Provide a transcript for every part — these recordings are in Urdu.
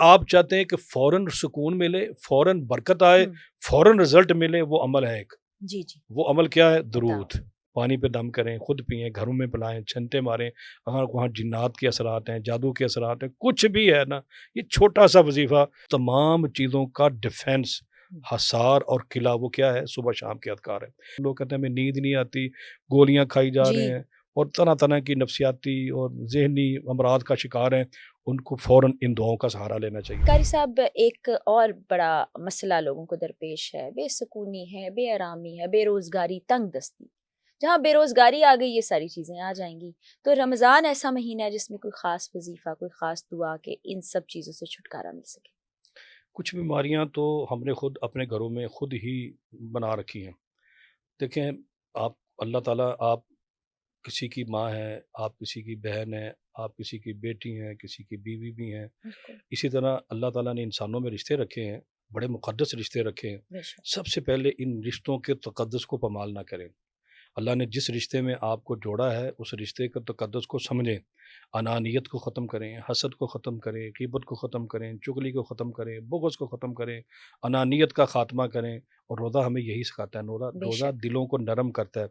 آپ چاہتے ہیں کہ فوراً سکون ملے، فوراً برکت آئے، فوراً رزلٹ ملے، وہ عمل ہے ایک۔ جی جی وہ عمل کیا ہے؟ بتاؤ۔ درود۔ پانی پہ دم کریں، خود پئیں، گھروں میں پلائیں، چھنٹے ماریں۔ اگر وہاں جنات کے اثرات ہیں، جادو کے اثرات ہیں، کچھ بھی ہے نا، یہ چھوٹا سا وظیفہ تمام چیزوں کا ڈیفینس، حصار اور قلعہ وہ کیا ہے؟ صبح شام کے اذکار ہے۔ لوگ کہتے ہیں ہمیں نیند نہیں آتی، گولیاں کھائی جا جی رہے ہیں اور طرح طرح کی نفسیاتی اور ذہنی امراض کا شکار ہیں، ان کو فوراً ان دعاؤں کا سہارا لینا چاہیے۔ قاری صاحب، ایک اور بڑا مسئلہ لوگوں کو درپیش ہے، بے سکونی ہے، بے آرامی ہے، بے روزگاری، تنگ دستی۔ جہاں بے روزگاری آ گئی یہ ساری چیزیں آ جائیں گی، تو رمضان ایسا مہینہ ہے جس میں کوئی خاص وظیفہ، کوئی خاص دعا کہ ان سب چیزوں سے چھٹکارا مل سکے۔ کچھ بیماریاں تو ہم نے خود اپنے گھروں میں خود ہی بنا رکھی ہیں۔ دیکھیں، آپ اللہ تعالیٰ، آپ کسی کی ماں ہیں، آپ کسی کی بہن ہیں، آپ کسی کی بیٹی ہیں، کسی کی بیوی بھی ہیں۔ بالکل، اسی طرح اللہ تعالیٰ نے انسانوں میں رشتے رکھے ہیں، بڑے مقدس رشتے رکھے ہیں۔ بے شک۔ سب سے پہلے ان رشتوں کے تقدس کو پامال نہ کریں۔ اللہ نے جس رشتے میں آپ کو جوڑا ہے اس رشتے کے تقدس کو سمجھیں، انانیت کو ختم کریں، حسد کو ختم کریں، غیبت کو ختم کریں، چغلی کو ختم کریں، بغض کو ختم کریں، انانیت کا خاتمہ کریں۔ اور روزہ ہمیں یہی سکھاتا ہے۔ بے روزہ شک۔ دلوں کو نرم کرتا ہے۔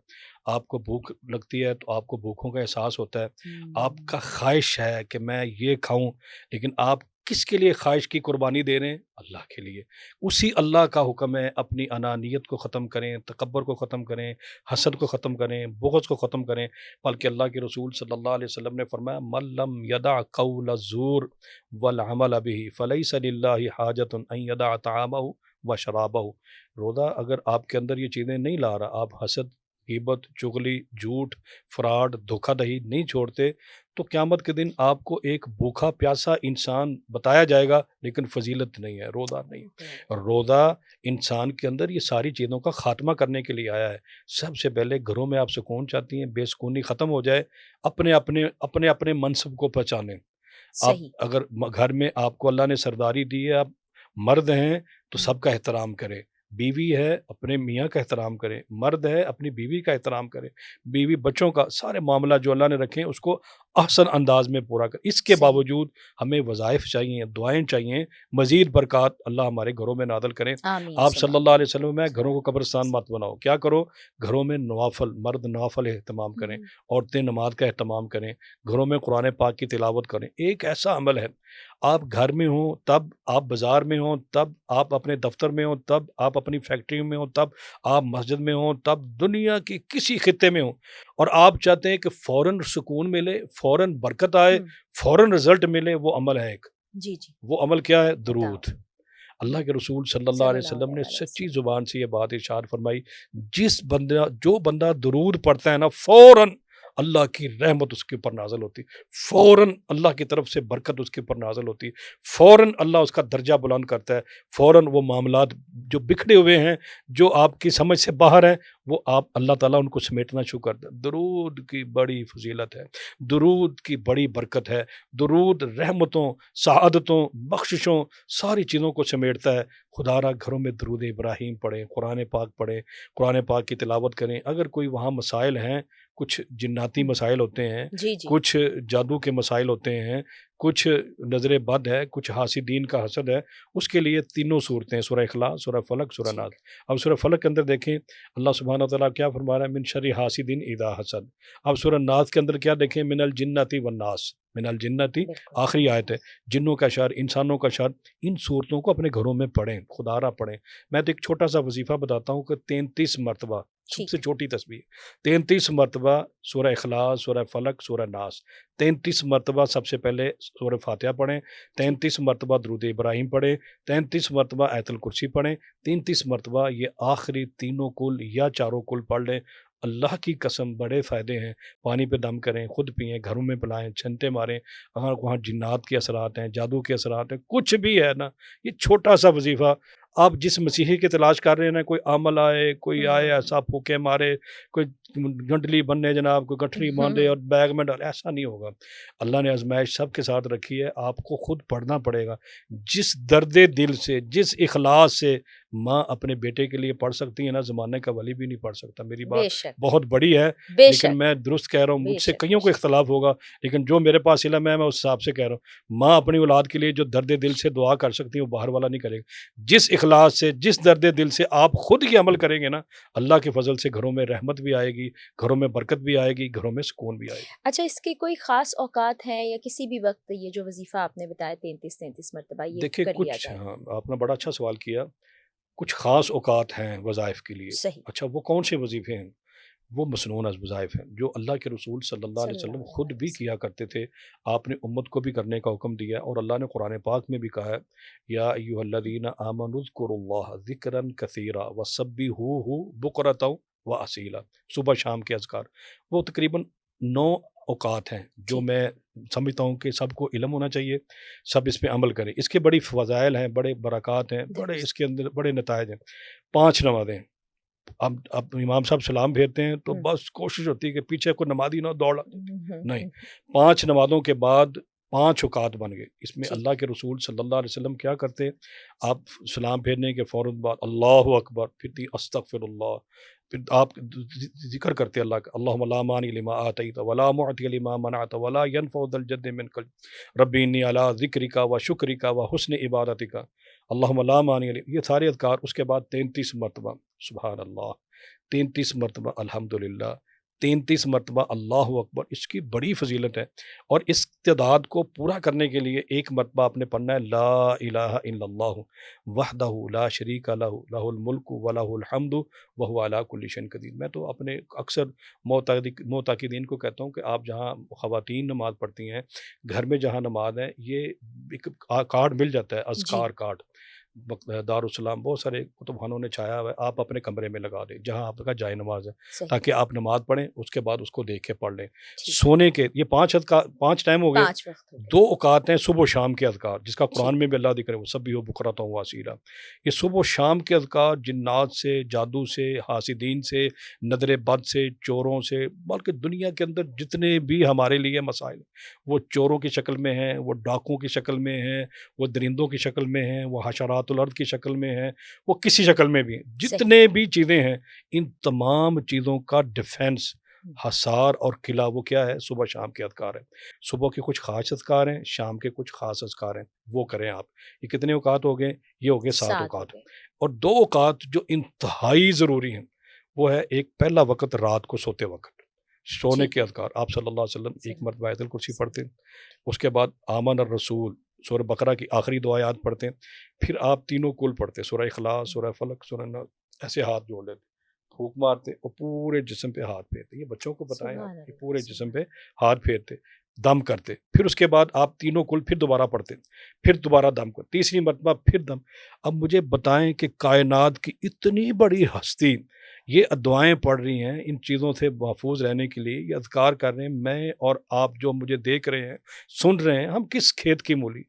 آپ کو بھوک لگتی ہے تو آپ کو بھوکوں کا احساس ہوتا ہے، آپ کا خواہش ہے کہ میں یہ کھاؤں، لیکن آپ کس کے لیے خواہش کی قربانی دے رہے ہیں؟ اللہ کے لیے۔ اسی اللہ کا حکم ہے اپنی انانیت کو ختم کریں، تکبر کو ختم کریں، حسد کو ختم کریں، بغض کو ختم کریں۔ بلکہ اللہ کے رسول صلی اللہ علیہ وسلم نے فرمایا من لم یدع قول الزور والعمل به فلیس للہ حاجۃ ان یدع طعامہ وشرابہ۔ روزہ اگر آپ کے اندر یہ چیزیں نہیں لا رہا، آپ حسد، غیبت، چغلی، جھوٹ، فراڈ، دھوکہ دہی نہیں چھوڑتے، تو قیامت کے دن آپ کو ایک بھوکا پیاسا انسان بتایا جائے گا، لیکن فضیلت نہیں ہے، روزہ نہیں ہے۔ روزہ انسان کے اندر یہ ساری چیزوں کا خاتمہ کرنے کے لیے آیا ہے۔ سب سے پہلے گھروں میں آپ سکون چاہتی ہیں، بے سکونی ختم ہو جائے، اپنے اپنے منصب کو پہچانیں۔ آپ صحیح۔ اگر گھر میں آپ کو اللہ نے سرداری دی ہے، آپ مرد ہیں تو سب کا احترام کریں۔ بیوی ہے اپنے میاں کا احترام کریں، مرد ہے اپنی بیوی کا احترام کریں، بیوی بچوں کا، سارے معاملہ جو اللہ نے رکھے ہیں اس کو احسن انداز میں پورا کر۔ اس کے صحیح۔ باوجود ہمیں وظائف چاہیے، دعائیں چاہیے، مزید برکات اللہ ہمارے گھروں میں نازل کریں۔ آمین آپ ثم صلی اللہ آمین۔ علیہ وسلم میں گھروں کو قبرستان مت بناؤ۔ کیا کرو؟ گھروں میں نوافل، مرد نوافل اہتمام کریں، عورتیں نماز کا اہتمام کریں، گھروں میں قرآن پاک کی تلاوت کریں۔ ایک ایسا عمل ہے، آپ گھر میں ہوں تب، آپ بازار میں ہوں تب، آپ اپنے دفتر میں ہوں تب، آپ اپنی فیکٹری میں ہوں تب، آپ مسجد میں ہوں تب، دنیا کی کسی خطے میں ہوں، اور آپ چاہتے ہیں کہ فوراً سکون ملے، فوراً برکت آئے، فوراً رزلٹ ملے، وہ عمل ہے ایک۔ جی جی وہ عمل کیا ہے؟ بتاؤ۔ درود۔ اللہ کے رسول صلی اللہ صلی علیہ اللہ وسلم نے علیہ سچی وسلم۔ زبان سے یہ بات ارشاد فرمائی، جو بندہ درود پڑھتا ہے نا، فوراً اللہ کی رحمت اس کے اوپر نازل ہوتی، فوراً اللہ کی طرف سے برکت اس کے اوپر نازل ہوتی، فوراً اللہ اس کا درجہ بلند کرتا ہے، فوراً وہ معاملات جو بکھڑے ہوئے ہیں، جو آپ کی سمجھ سے باہر ہیں، وہ آپ اللہ تعالیٰ ان کو سمیٹنا شروع کرتا ہے۔ درود کی بڑی فضیلت ہے، درود کی بڑی برکت ہے، درود رحمتوں، سعادتوں، بخششوں، ساری چیزوں کو سمیٹتا ہے۔ خدا را گھروں میں درود ابراہیم پڑھیں، قرآن پاک پڑھیں، قرآن پاک کی تلاوت کریں۔ اگر کوئی وہاں مسائل ہیں، کچھ جناتی مسائل ہوتے ہیں، جی جی کچھ جادو کے مسائل ہوتے ہیں، کچھ نظر بد ہے، کچھ حاسدین کا حسد ہے، اس کے لیے تینوں صورتیں، سورہ اخلاص، سورہ فلق، سورہ ناس۔ اب سورہ فلق کے اندر دیکھیں اللہ سبحانہ وتعالیٰ کیا فرما رہا ہے؟ من شر حاسد اذا حسد۔ اب سورہ ناس کے اندر کیا دیکھیں؟ من الجنتی والناس، من الجنتی، آخری آیت ہے، جنوں کا شر، انسانوں کا شر۔ ان صورتوں کو اپنے گھروں میں پڑھیں، خدا را پڑھیں۔ میں تو ایک چھوٹا سا وظیفہ بتاتا ہوں کہ 33 مرتبہ، سب سے چھوٹی تسبیح، 33 مرتبہ سورہ اخلاص، سورہ فلق، سورہ ناس، 33 مرتبہ سب سے پہلے سورہ فاتحہ پڑھیں، 33 مرتبہ درود ابراہیم پڑھیں، 33 مرتبہ آیت الکرسی پڑھیں، 33 مرتبہ یہ آخری تینوں کل یا چاروں کل پڑھ لیں۔ اللہ کی قسم بڑے فائدے ہیں۔ پانی پہ دم کریں، خود پئیں، گھروں میں پلائیں، چھنٹے ماریں۔ اگر وہاں جنات کے اثرات ہیں، جادو کے اثرات ہیں، کچھ بھی ہے نا، یہ چھوٹا سا وظیفہ آپ جس مسیحی کی تلاش کر رہے ہیں نا، کوئی عمل آئے، کوئی آئے ایسا پھوکے مارے، کوئی گنٹلی بننے جناب، کوئی گٹھری باندھے اور بیگ میں ڈالے، ایسا نہیں ہوگا۔ اللہ نے آزمائش سب کے ساتھ رکھی ہے، آپ کو خود پڑھنا پڑے گا۔ جس درد دل سے، جس اخلاص سے ماں اپنے بیٹے کے لیے پڑھ سکتی ہے نا، زمانے کا ولی بھی نہیں پڑھ سکتا۔ میری بے بات شک بہت بڑی ہے، بے لیکن شک میں درست کہہ رہا ہوں، بے مجھ سے شک کئیوں کو اختلاف ہوگا، لیکن جو میرے پاس علم ہے میں اس حساب سے کہہ رہا ہوں۔ ماں اپنی اولاد کے لیے جو درد دل سے دعا کر سکتی ہے وہ باہر والا نہیں کرے گا۔ جس اخلاص سے، جس درد دل سے آپ خود یہ عمل کریں گے نا، اللہ کے فضل سے گھروں میں رحمت بھی آئے گی، گھروں میں برکت بھی آئے گی، گھروں میں سکون بھی آئے گی۔ اچھا، اس کے کوئی خاص اوقات ہیں یا کسی بھی وقت یہ جو وظیفہ آپ نے بتایا 33 مرتبہ یہ دیکھیں کر لیا کچھ، جائے؟ ہاں آپ نے بڑا اچھا سوال کیا، کچھ خاص اوقات ہیں وظائف کے لیے۔ صحیح، اچھا وہ کون سے وظیفے ہیں؟ وہ مسنون از وظائف ہیں جو اللہ کے رسول صلی اللہ علیہ صلی وسلم اللہ خود علیہ بھی وسلم۔ کیا کرتے تھے، آپ نے امت کو بھی کرنے کا حکم دیا، اور اللہ نے قرآن پاک میں بھی کہا ہے، یا ایھا الذین آمنوا اذکروا اللہ ذکرا کثیرا وسبحوہ بکرۃ واصیلا۔ صبح شام کے اذکار، وہ تقریباً 9 اوقات ہیں جو جی میں سمجھتا ہوں کہ سب کو علم ہونا چاہیے، سب اس پہ عمل کریں۔ اس کے بڑی فضائل ہیں، بڑے برکات ہیں، بڑے اس درست۔ کے اندر بڑے نتائج ہیں۔ 5 نمازیں، اب امام صاحب سلام پھیرتے ہیں تو ہم، بس کوشش ہوتی ہے کہ پیچھے کوئی نمازی نہ دوڑ آتے، نہیں، ہم، 5 نمازوں کے بعد 5 اوقات بن گئے۔ اس میں جی اللہ کے رسول صلی اللہ علیہ وسلم کیا کرتے، آپ سلام پھیرنے کے فوراً بعد اللہ اکبر، پھر استغفر اللہ، پھر آپ ذکر کرتے اللہ کا، اللہم لا مانع لما آتیت ولا معطی لما منعت ولا ينفع ذا الجد منک ربی انی علی ذکرک و شکرک و حسن عبادتک اللہم لا مانع یہ سارے اذکار۔ اس کے بعد 33 مرتبہ سبحان اللہ، 33 مرتبہ الحمدللہ، 33 مرتبہ اللہ اکبر۔ اس کی بڑی فضیلت ہے، اور اس تعداد کو پورا کرنے کے لیے ایک مرتبہ آپ نے پڑھنا ہے لا الہ الا اللہ وحدہ لا شریک لہ لہ الملک و لہ الحمد وہو علی کل شیء قدیر۔ میں تو اپنے اکثر معتقدین کو کہتا ہوں کہ آپ جہاں خواتین نماز پڑھتی ہیں، گھر میں جہاں نماز ہے، یہ ایک کارڈ مل جاتا ہے، جی اذکار کارڈ، دارالسلام بہت سارے کتب خانوں نے چھایا ہوا ہے، آپ اپنے کمرے میں لگا دیں جہاں آپ کا جائے نماز ہے، صحیح، تاکہ آپ نماز پڑھیں، اس کے بعد اس کو دیکھ کے پڑھ لیں۔ ٹھیک، سونے کے یہ 5 ٹائم ہو گئے، 5 وقت ہو گئے 2 اوقات ہیں صبح و شام کے اذکار، جس کا جی قرآن میں بھی اللہ ذکر ہے، وہ سب بھی ہو بکرۃ و اصیلا۔ یہ صبح و شام کے اذکار جنات سے، جادو سے، حاسدین سے، نظر بد سے، چوروں سے، بلکہ دنیا کے اندر جتنے بھی ہمارے لیے مسائل ہیں، وہ چوروں کی شکل میں ہیں، وہ ڈاکوں کی شکل میں ہیں، وہ درندوں کی شکل میں ہیں، وہ حشرات الارض کی شکل میں ہیں، وہ کسی شکل میں بھی ہیں، صحیح، جتنے بھی چیزیں ہیں، ان تمام چیزوں کا ڈیفینس، حصار اور قلعہ وہ کیا ہے؟ صبح شام کے اذکار ہیں۔ صبح کے کچھ خاص اذکار ہیں، شام کے کچھ خاص اذکار ہیں، وہ کریں آپ۔ یہ کتنے اوقات ہو گئے؟ یہ ہو گئے 7 7 ہو اوقات۔ گئے اور 2 اوقات جو انتہائی ضروری ہیں، وہ ہے ایک پہلا وقت رات کو سوتے وقت، سونے ٹھیک کے اذکار۔ آپ صلی اللہ علیہ وسلم ایک صحیح مرتبہ آیت الکرسی پڑھتے ہیں، اس کے بعد آمن الرسول، سورہ بقرہ کی آخری 2 آیات پڑھتے ہیں، پھر آپ تینوں کل پڑھتے ہیں، سورہ اخلاص، سورہ فلق، سورہ ناس، ایسے ہاتھ جوڑ لیتے، پھونک مارتے اور پورے جسم پہ ہاتھ پھیرتے۔ یہ بچوں کو بتائیں آپ، سبحان یہ اللہ پورے جسم سبحان پہ ہاتھ پھیرتے، دم کرتے، پھر اس کے بعد آپ تینوں کل پھر دوبارہ پڑھتے، پھر دوبارہ دم کرتے، تیسری مرتبہ پھر دم۔ اب مجھے بتائیں کہ کائنات کی اتنی بڑی ہستی یہ دعائیں پڑھ رہی ہیں، ان چیزوں سے محفوظ رہنے کے لیے یہ اذکار کر رہے ہیں، میں اور آپ جو مجھے دیکھ رہے ہیں، سن رہے ہیں، ہم کس کھیت کی مولی،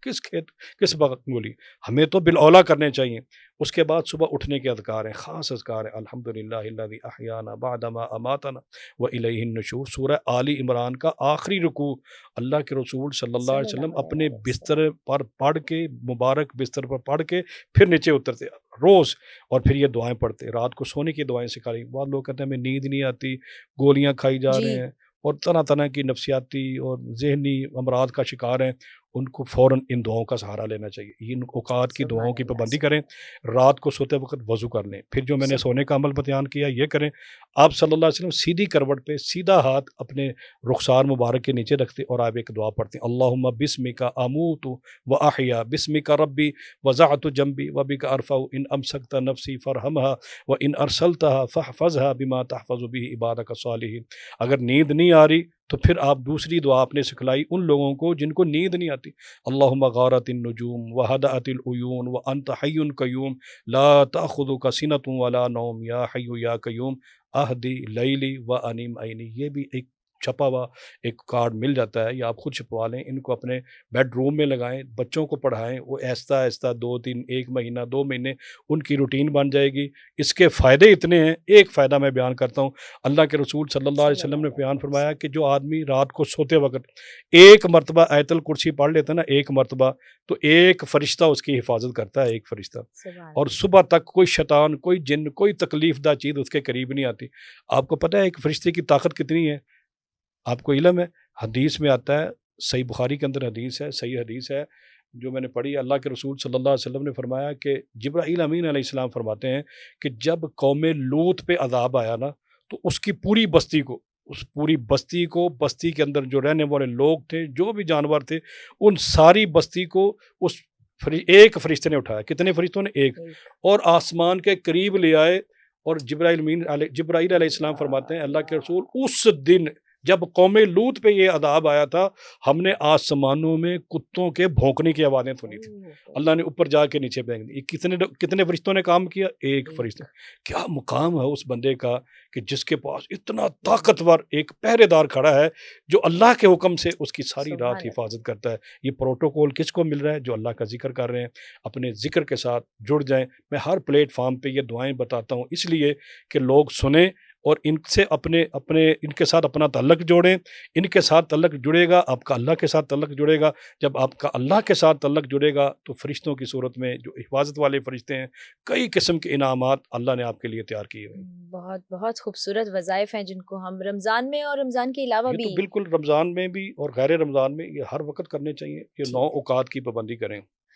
کس وقت مولی، ہمیں تو بالاولیٰ کرنے چاہیے۔ اس کے بعد صبح اٹھنے کے اذکار ہیں، خاص اذکار ہیں، الحمدللہ الذی احیانا بعدما اماتنا والیہ النشور۔ سورہ آل عمران کا آخری رکوع اللہ کے رسول صلی اللہ صلی علیہ اللہ وسلم اپنے علیہ وسلم۔ بستر پر پڑھ کے، مبارک بستر پر پڑھ کے پھر نیچے اترتے روز، اور پھر یہ دعائیں پڑھتے۔ رات کو سونے کی دعائیں سکھا رہی۔ بعض لوگ کہتے ہیں ہمیں نیند نہیں آتی، گولیاں کھائی جا جی رہے ہیں، اور طرح طرح کی نفسیاتی اور ذہنی امراض کا شکار ہیں، ان کو فوراً ان دعاؤں کا سہارا لینا چاہیے۔ ان اوقات کی سبحان دعاؤں کی اللہ پابندی کریں، سبحان رات کو سوتے وقت وضو کر لیں، پھر جو میں نے صحیح سونے کا عمل بیان کیا یہ کریں۔ آپ صلی اللہ علیہ وسلم سیدھی کروٹ پہ سیدھا ہاتھ اپنے رخسار مبارک کے نیچے رکھتے، اور آپ ایک دعا پڑھتے ہیں، اللہم بسمک اموت و احیا بسمک ربی وضعت جنبی وبک ارفع ان امسکت نفسی فرحمها وان ارسلتها فاحفظها بما تحفظ به عبادك الصالحین۔ اگر نیند نہیں آ رہی تو پھر آپ دوسری دعا آپ نے سکھلائی ان لوگوں کو جن کو نیند نہیں آتی، اللہم غارت النجوم وہدأت العیون وانت حی قیوم لا تأخذک سنۃ ولا نوم یا حی یا قیوم اہدی لیلی و انیم عینی۔ یہ بھی ایک چھپا ہوا ایک کارڈ مل جاتا ہے، یا آپ خود چھپوا لیں، ان کو اپنے بیڈ روم میں لگائیں، بچوں کو پڑھائیں، وہ آہستہ آہستہ 2 3 1 مہینہ 2 مہینے ان کی روٹین بن جائے گی۔ اس کے فائدے اتنے ہیں، ایک فائدہ میں بیان کرتا ہوں۔ اللہ کے رسول صلی اللہ علیہ صلی وسلم نے اللہ بیان علیہ فرمایا وسلم۔ کہ جو آدمی رات کو سوتے وقت ایک مرتبہ آیت الکرسی پڑھ لیتا ہے نا، ایک مرتبہ، تو ایک فرشتہ اس کی حفاظت کرتا ہے، ایک فرشتہ، سبحان اور اللہ۔ صبح تک کوئی شیطان، کوئی جن، کوئی تکلیف دہ چیز اس کے قریب نہیں آتی۔ آپ کو پتہ ہے ایک فرشتے کی طاقت کتنی ہے؟ آپ کو علم ہے؟ حدیث میں آتا ہے، صحیح بخاری کے اندر حدیث ہے، صحیح حدیث ہے جو میں نے پڑھی، اللہ کے رسول صلی اللہ علیہ وسلم نے فرمایا کہ جبرائیل امین علیہ السلام فرماتے ہیں کہ جب قوم لوط پہ عذاب آیا نا، تو اس کی پوری بستی کو، اس پوری بستی کو، بستی کے اندر جو رہنے والے لوگ تھے، جو بھی جانور تھے، ان ساری بستی کو اس ایک فرشتے نے اٹھایا۔ کتنے فرشتوں نے؟ ایک، ایک۔ اور آسمان کے قریب لے آئے، اور جبرائیل علیہ السلام فرماتے ہیں اللہ کے رسول اس دن جب قوم لوط پہ یہ عذاب آیا تھا، ہم نے آسمانوں میں کتوں کے بھونکنے کی آوازیں سنی تھی۔ اللہ نے اوپر جا کے نیچے پھینک دی۔ کتنے فرشتوں نے کام کیا؟ ایک فرشتہ۔ کیا مقام ہے اس بندے کا کہ جس کے پاس اتنا طاقتور ایک پہرے دار کھڑا ہے جو اللہ کے حکم سے اس کی ساری سبحان رات اللہ۔ حفاظت کرتا ہے۔ یہ پروٹوکول کس کو مل رہا ہے؟ جو اللہ کا ذکر کر رہے ہیں، اپنے ذکر کے ساتھ جڑ جائیں۔ میں ہر پلیٹ فارم پہ یہ دعائیں بتاتا ہوں اس لیے کہ لوگ سنیں اور ان سے ان کے ساتھ اپنا تعلق جوڑیں۔ ان کے ساتھ تعلق جڑے گا، آپ کا اللہ کے ساتھ تعلق جڑے گا۔ جب آپ کا اللہ کے ساتھ تعلق جڑے گا تو فرشتوں کی صورت میں جو حفاظت والے فرشتے ہیں، کئی قسم کے انعامات اللہ نے آپ کے لیے تیار کیے ہوئے ہیں۔ بہت بہت خوبصورت وظائف ہیں جن کو ہم رمضان میں اور رمضان کے علاوہ یہ تو بھی بالکل رمضان میں بھی اور غیر رمضان میں یہ ہر وقت کرنے چاہیے، یہ ٹھیک 9 ہے۔ اوقات کی پابندی کریں۔